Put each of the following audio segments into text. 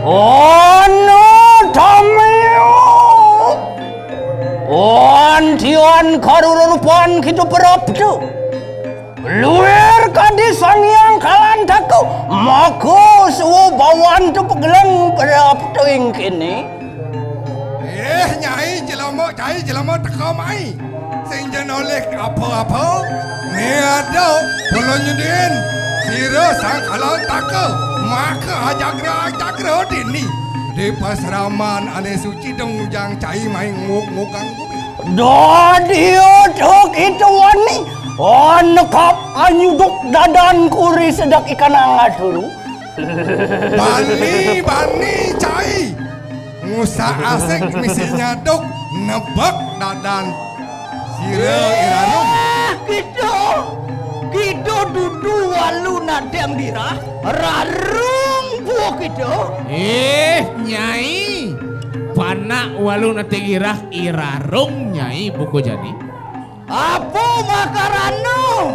Ono Tomio Tiwan karurupan kita berabdu luar kadi sangyang kalantaku maka suwo bawan tu pegelang berabdu yang kini Nyai jelama teka mai sing jen oleh apa-apa ni ada pulau nyudin kira sang kalantaku maka ajagra dini di pasraman ane suci dong jang cai mai ngukang Dadio tok itu wani Anekap anyuduk dadan kuri sedak ikan angat dulu Bani cai Musa asik misinya dok nebak dadan Sira irarung Gitu dudu walu nadem dirah Rarung buah gitu Nyai Panak walu nate irarung Nyai buku jadi Apa makarano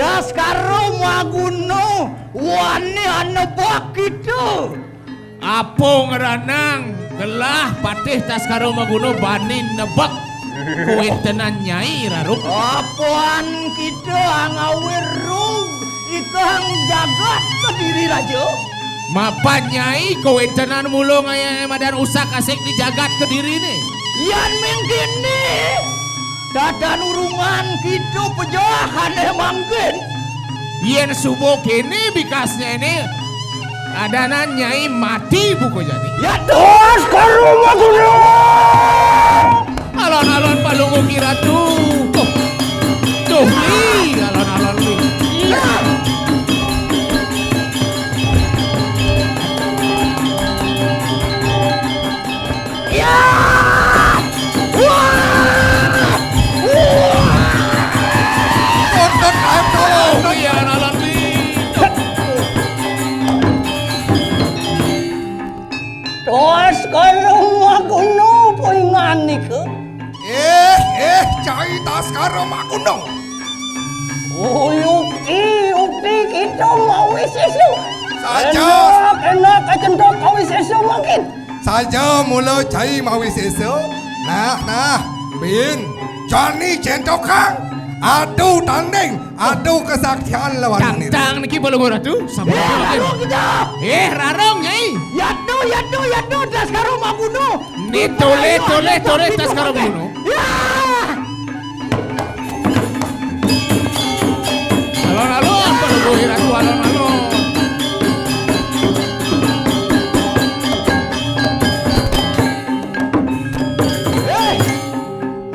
das karo maguno wani anebak gitu Apa ngeranang gelah patih tas karo maguno bani nebak kuintenan Nyai irarung Apaan kita angawirung ikang jagat kediri raja Mapa Nyai kuintenan mulung ayah madan usak asik di jagat kediri nih Yan mungkin nih dadan urungan gitu pejahan emangkin Yen subuh kini bikasnya ini adanan Nyai mati buku jadi Ya dos karuma guna Alon-alon palungu kira tuh nih alon-alon nih Ya iya alon nih dos karuma guna poingan nih ke cai tas karo makuno Ukti kita mau sesu Saja enak kecentok kau sesu makin Saja mula cai mawi sesu Nah bin Johnny centokang Adu tanding Adu kesaktian lawan ini Tang niki palungu ratu sama Rarung kita rarong Nyai Yadu das karo maguno Ni tole tas karo maguno Alon-alon palungu ratu alon-alon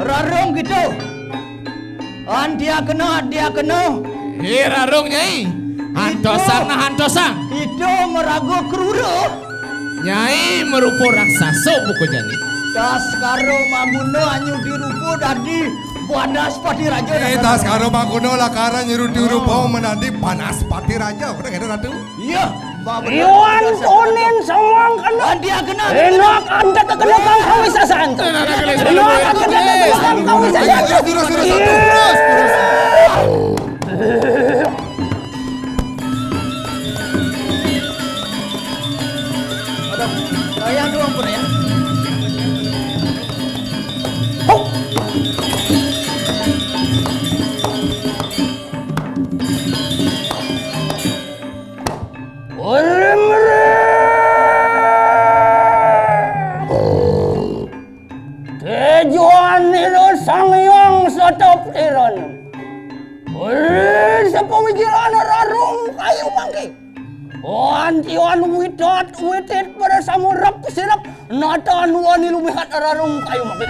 Rarung gitu dia kena rarong Nyai hantosang itu meragu keruro Nyai merupa raksasa buku jadi das karo maguno anyu dirupu dadi panas pati raja tas karo makuno lakara nyeru dirupa menadi panas pati raja bener gitu ratu iya Iwan tunin sawang kena dia kena enak anda terkena kang kami sasanto enak anda terkena kang kami sasanto terus Ayah doang pun ya. Tujuan itu sangyang setop tiran. Sepemikiran rarung kayu mangki. Tiwan witit pada samurap sirap natan wani lumihat rarung kayu mangki.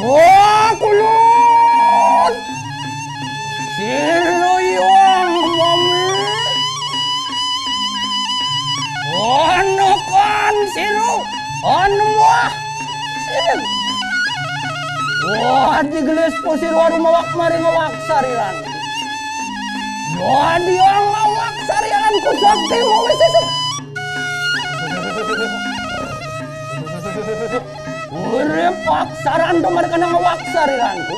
Wah kulun siloyong mami kan silo wah silo wah digelis po silo aru mawak sariran wah diang mawak sariran ku sakti mawi sesu waksaran to mereka nang waksariranku.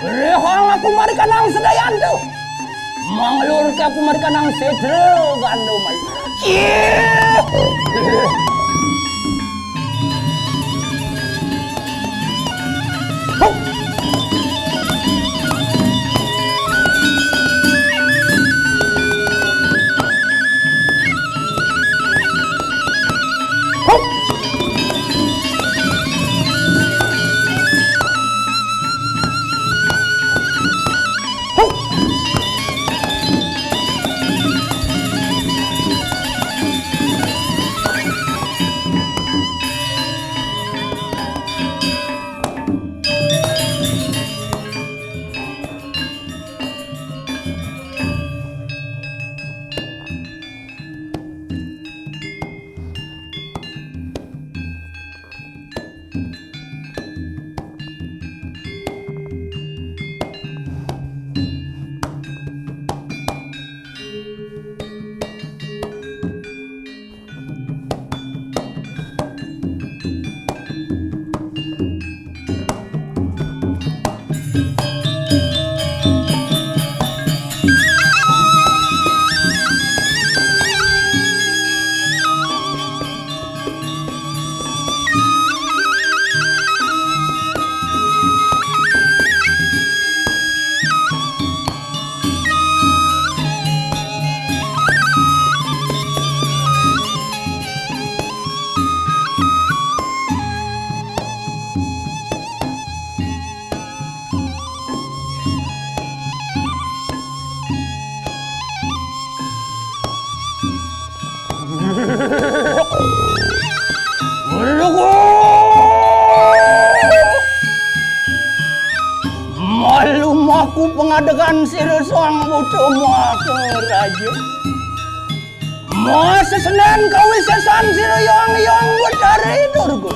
Rehang aku mereka nang sedayan tu. Manglur ke aku mereka nang sedre ganduman. Malum aku pengadegan siresang butuh ke raja. Masa senen kawisesan sireyong-yong wadari durgo.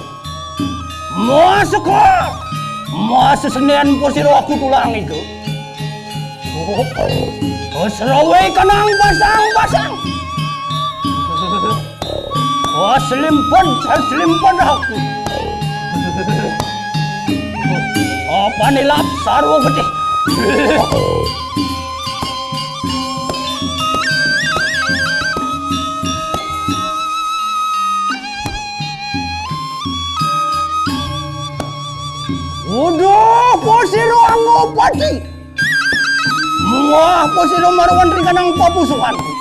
Masa senen po siro aku tulang itu. Serawai kanang basang-basang. Selimpon aku. Apa nilap sarwo gede. Udah, posiro anggopati. Wah, posiro marwan rikanang papusukanku.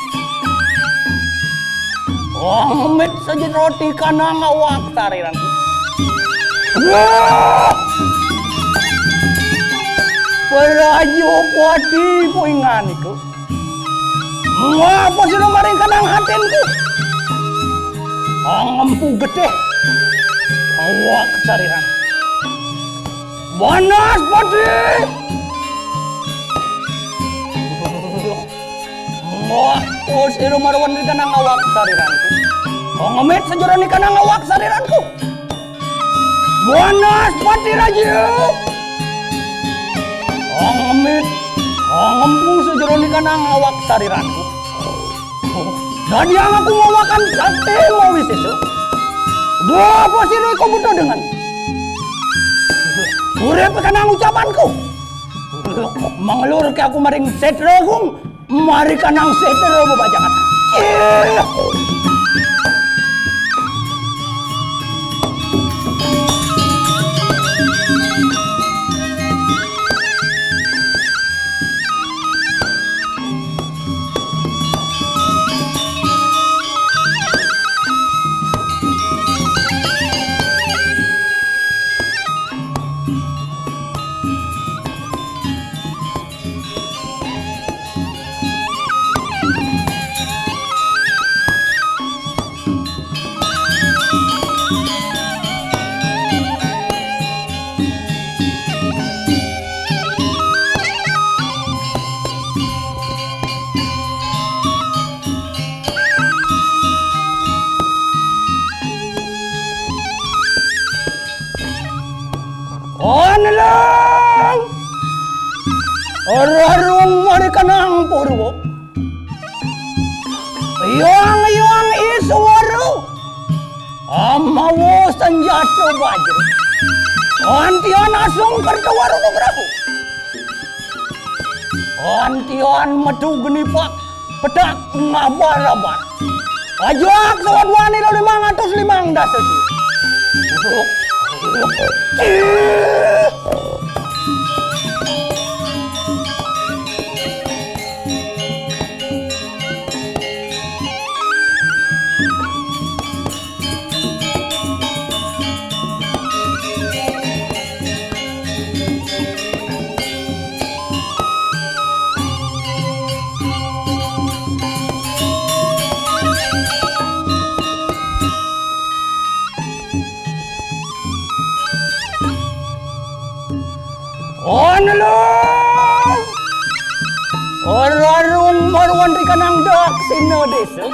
Amit saja roti kanang awak tariran. Perajo pati poingan itu. Ngapa sih lo maring kanang hatinku? Empu gede. Awak sariran. Banas pati. Ngapa sih lo marwan di kanang awak sariranku? Ngemit sejurani kanang awak sariranku. Banas pati raja. Ngemit, ngempu sejurani kanang awak sariranku. Dan yang aku mawakan sate mau wisesu. Dua posisi kau butuh dengan. Urep kanang ucapanku. Mangelur ke aku maring setregung, mari kanang setre bebajangan. Onelang, orarung mari kanang purwo. Yang iswaru, Amawo senjata bajra. Antian asung kertawar nugrahu. Antian metu genipak pedak ngabar-abar. Ajak lawan wani lalu 505 dasar. Onlong! Orarung marwan di kanang dak sino desa.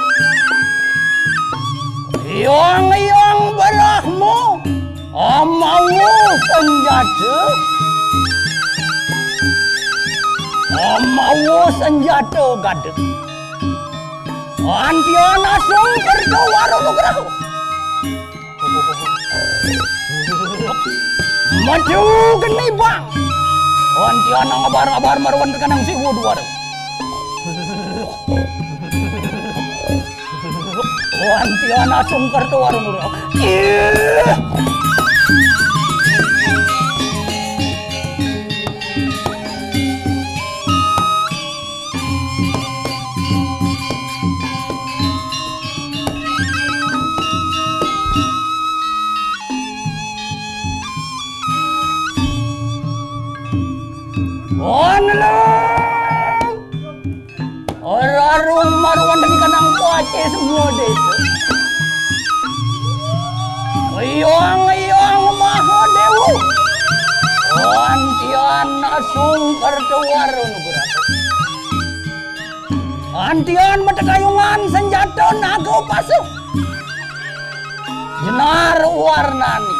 Iyong barahmu amawu senjata. Amawu senjata gadek. Antian asung kerja waru nugrahu. Maju geni bang. Antian ngabar-ngabar marwan kanang si wudwar. Antian asung kerto warung urang. Onlong! Orarung marwan dari kanang pace semua desa. Iyong mahadewu. Antian asung kertawaro nugrahu. Antian matakayungan senjata naga pasu. Jenar warnani.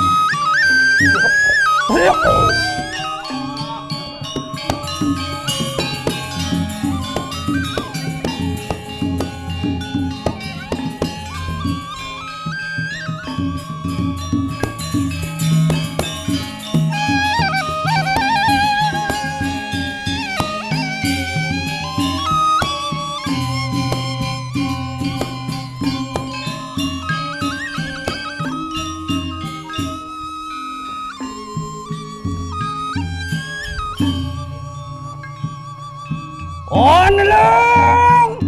Onlong!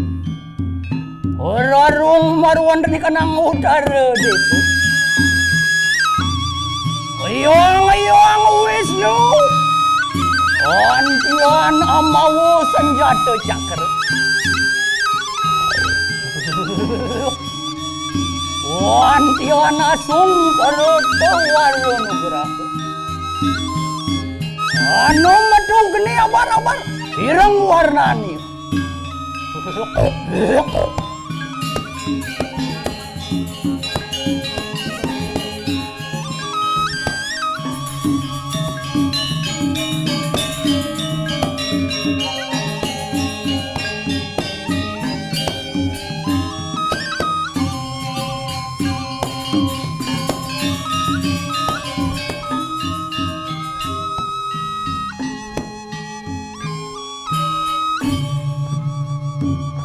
Orarung marwan dari kanang utara desa. Iyong Wisnu. Antian amawu senjata cakra. Antian asung kerto waru nugrahu. Anu metu geni abar-abar. Irang warnani.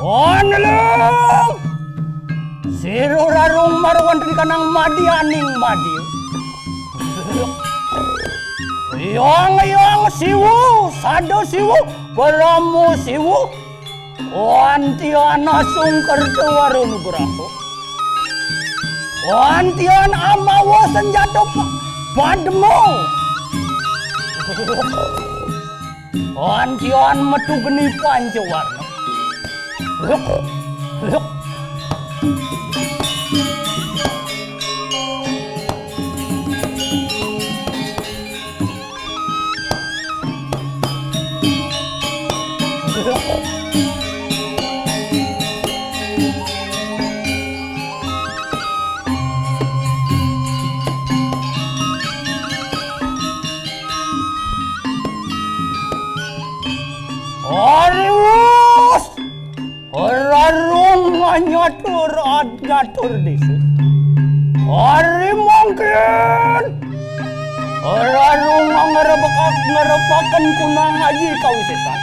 Onlong! Sirurarung marwan dari kanang madianing madi. Iyong siwu, sado siwu, beramu siwu. Antian asung kerto waru nugrahu. Antian amawu senjata padmo. Antian metu geni pancawarna. Arius! Orarung nyatur desa. Hari mungkin Rarung ngarepakan kunang haji kau setan.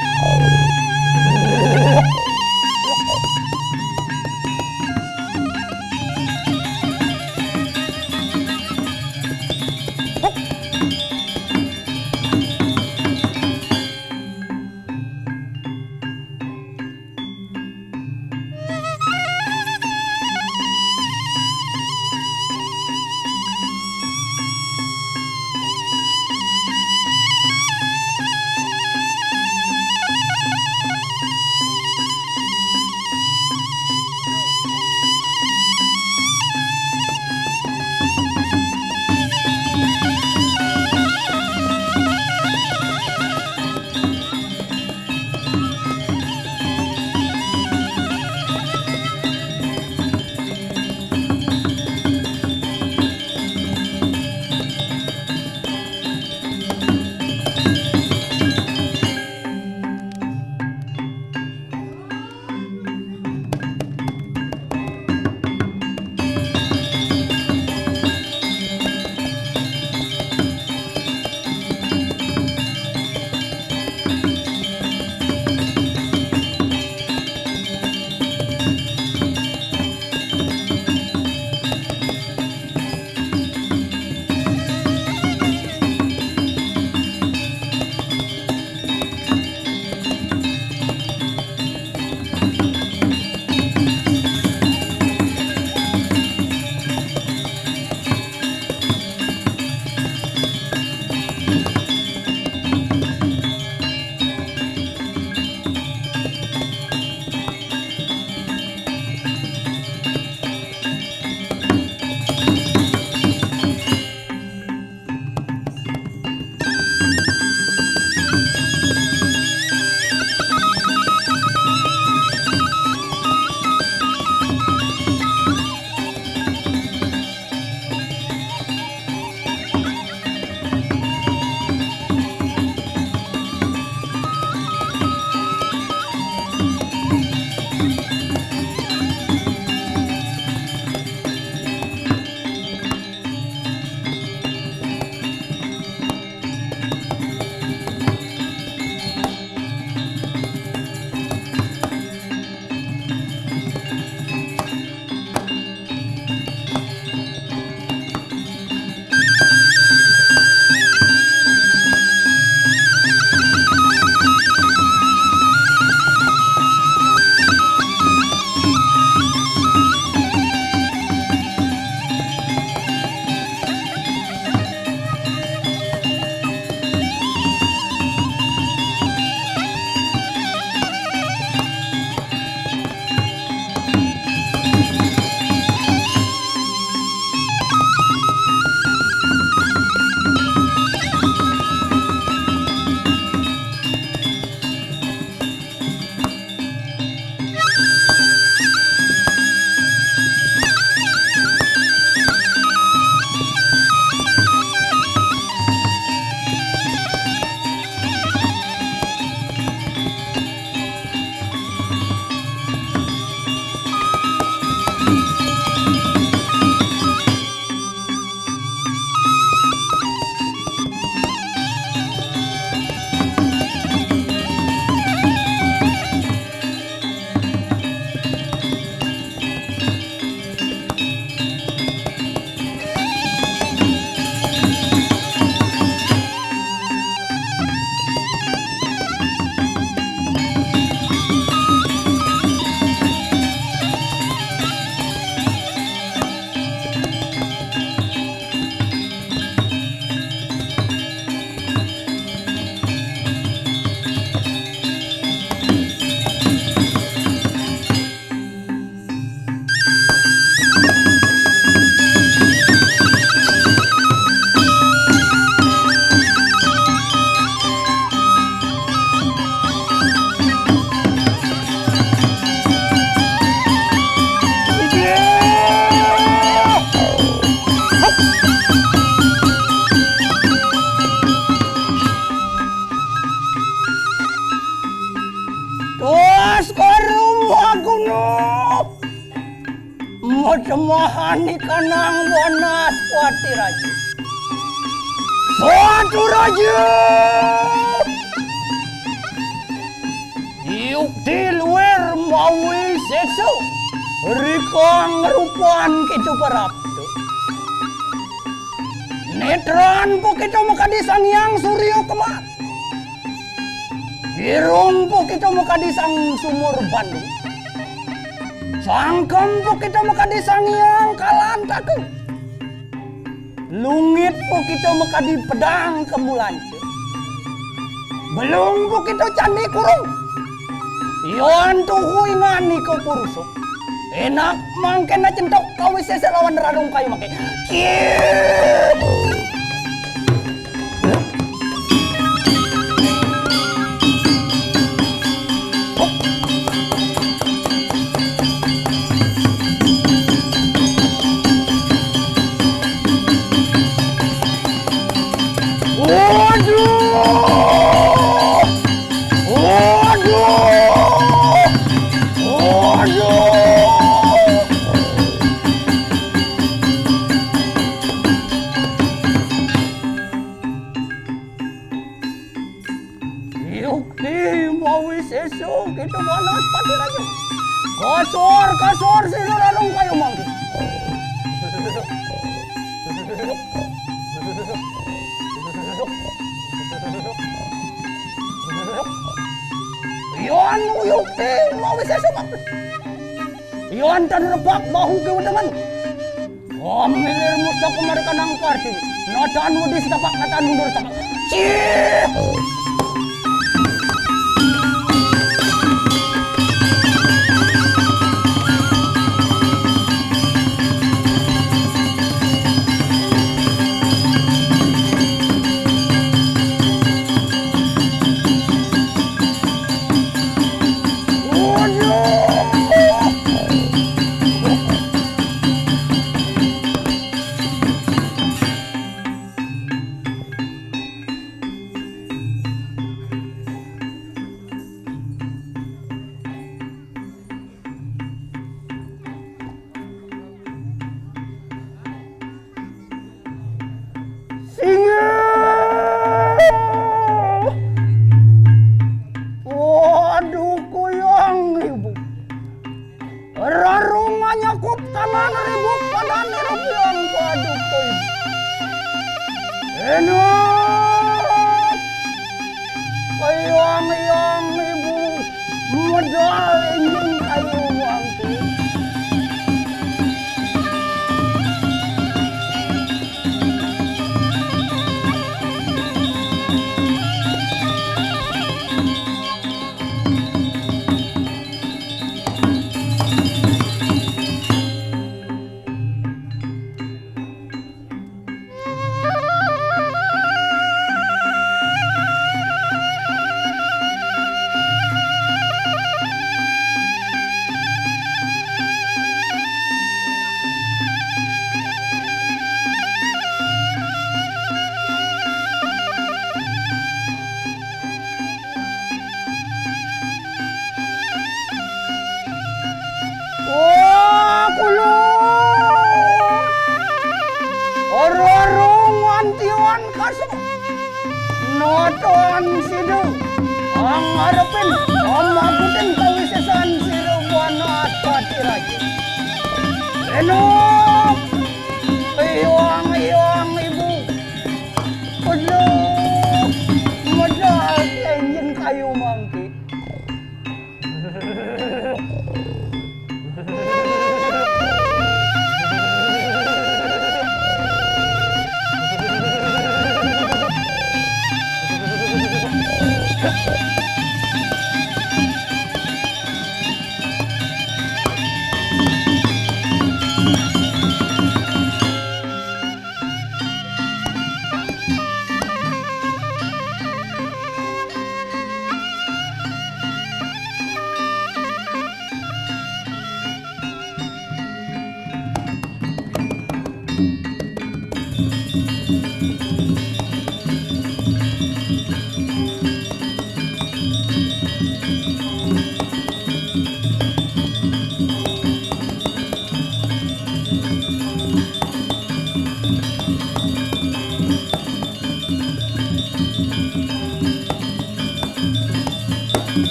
Semah-semahan ikanang wanas Pati Raja. Suatu Raja. Yuk di luar mawi sesu. Rikang rupan kita parapto. Netran po kita makadisang yang suryo kemat. Irong po kita makadisang sumur Bandung. Sangkem po kita makadisang yang kalantaku. Lungit po kita makadi pedang kemulancu. Belum po kita candi kurung. Yon tuhu ingani ko purusok. Enak mangken na centok kawis sa lawan radong kayo make. Kita panas Pati Raja. Kasor sila lalong kayo mangkin. Iyan uyok mawis sa sumak. Iyan tanrepak bahu ke udangan. Amilir mo sa kumarikan ng party. Nataan mo di setapak, nataan mundur setapak. Cih! Waduh kuyang ibu. Rarungannya kup tangan ribu padan rupiah waduh kuy. Enak. Kuyang ibu. Modal ingin kayu wangki. Wah, kulun. Ororong antiwan kaso. Noton sidu. Ang harapin. Amagutin kawisesan sidu buwanat Pati Raja. Enok. Iyong ibu. Pedok. Modal engine kayu mangki.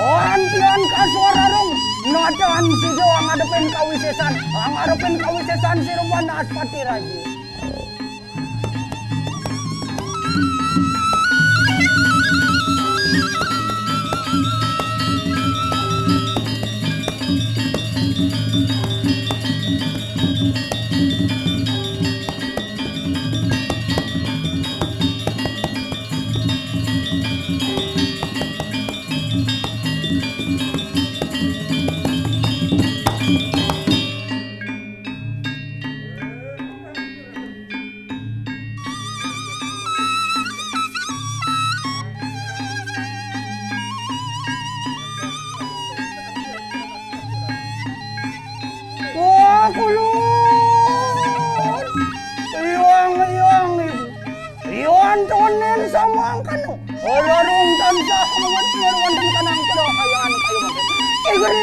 Antian ka suara rong. Nacan si Jo ang ngadepin kawisesan. Ang ngadepin kawisesan si Rumana Aspati Raji. Wah, kulun. Iwang ibu. Iwan tonen sama ang kano. Olarong tansa kamat meruan dan kanang kudo kayaan kayo mate. Igre.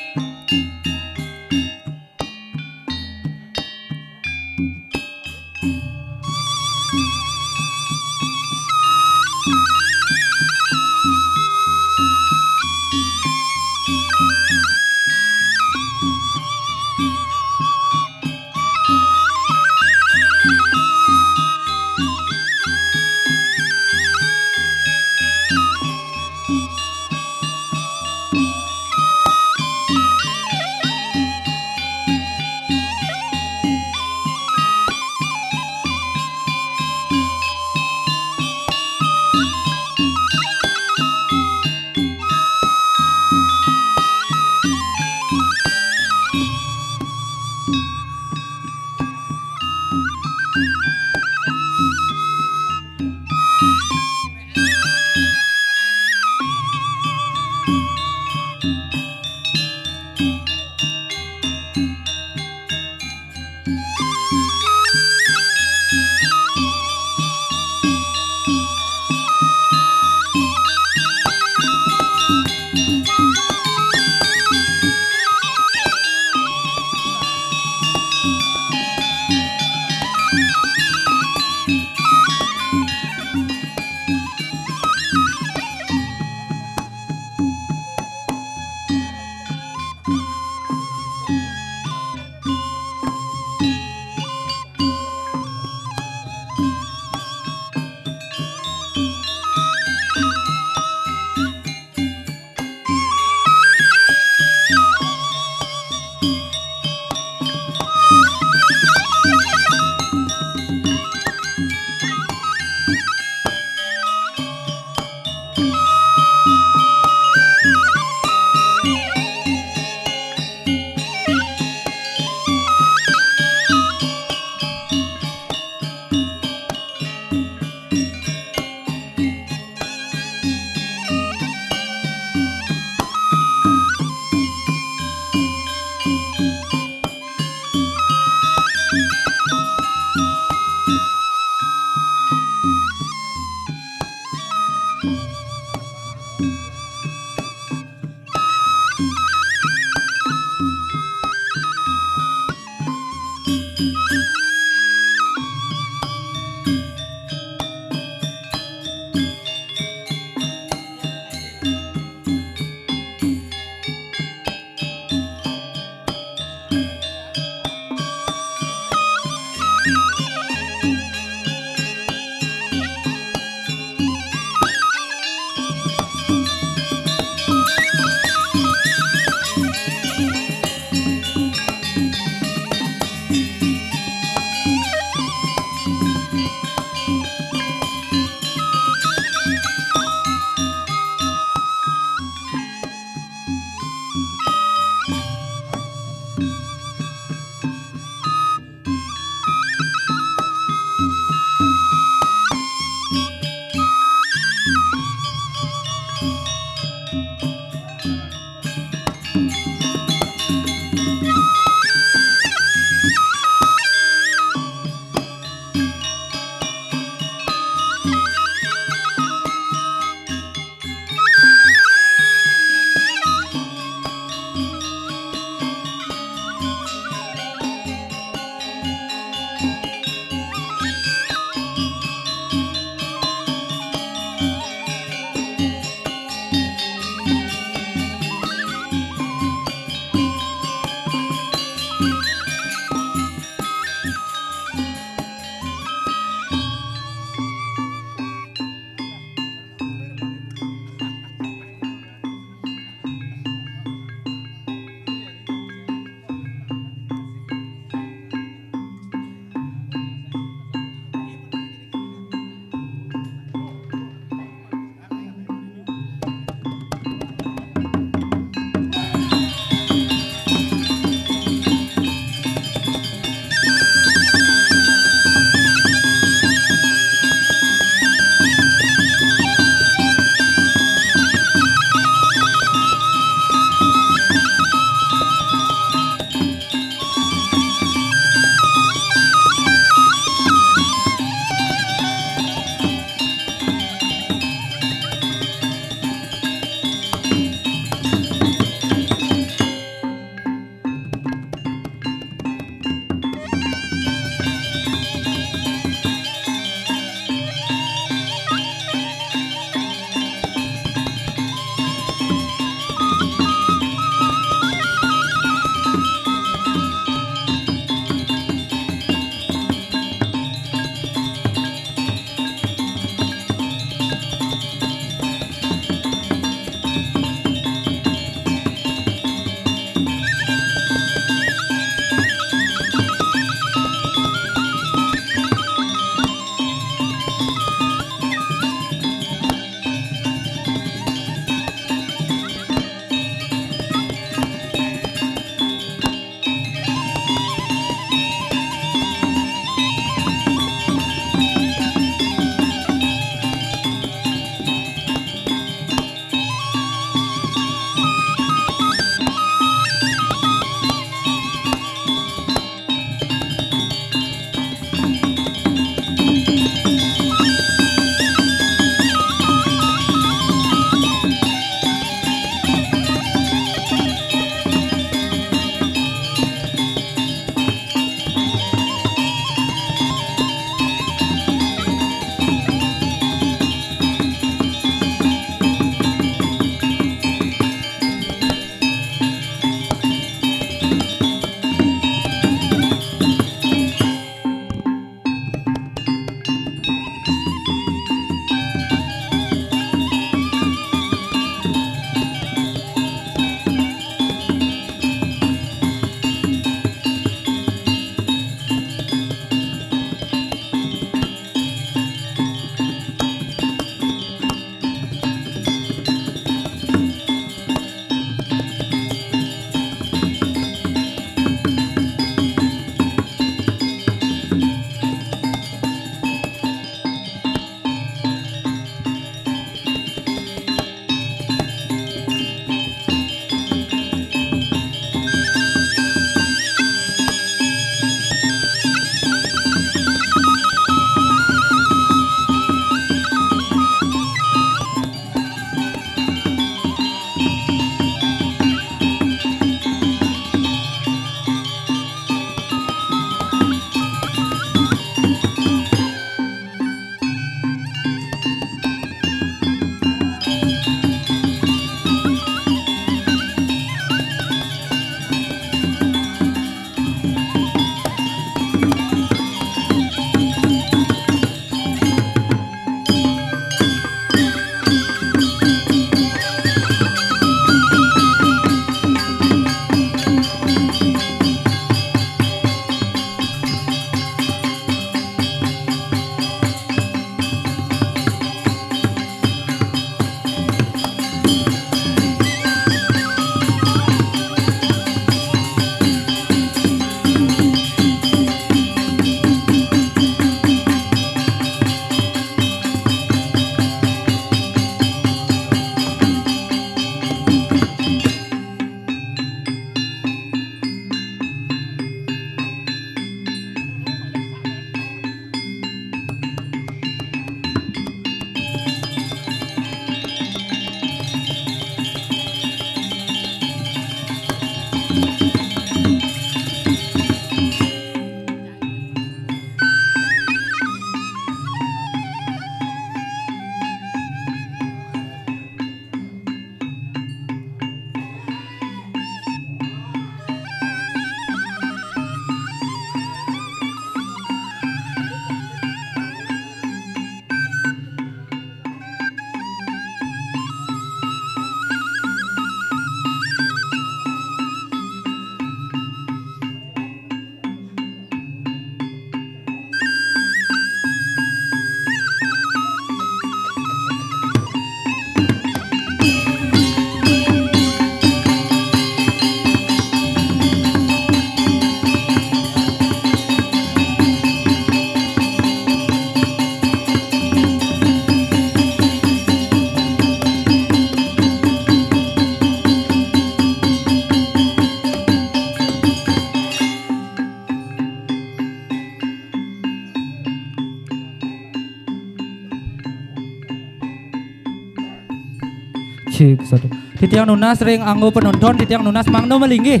Cik satu. Titiang Nunas ring anggo penonton Titiang Nunas mangdo melinggih.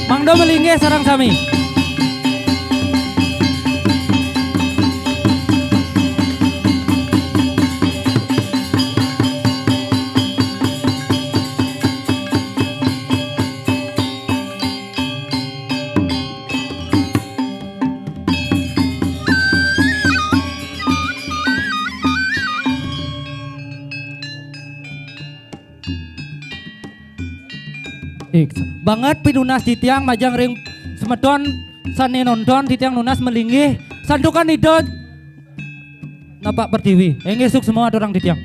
Mangdo melinggih sarang sami. Banget pinunas Titiang majang ring semedon sane nonton Titiang Nunas melinggih sandukan idot napak pertiwi ngesuk semua orang Titiang.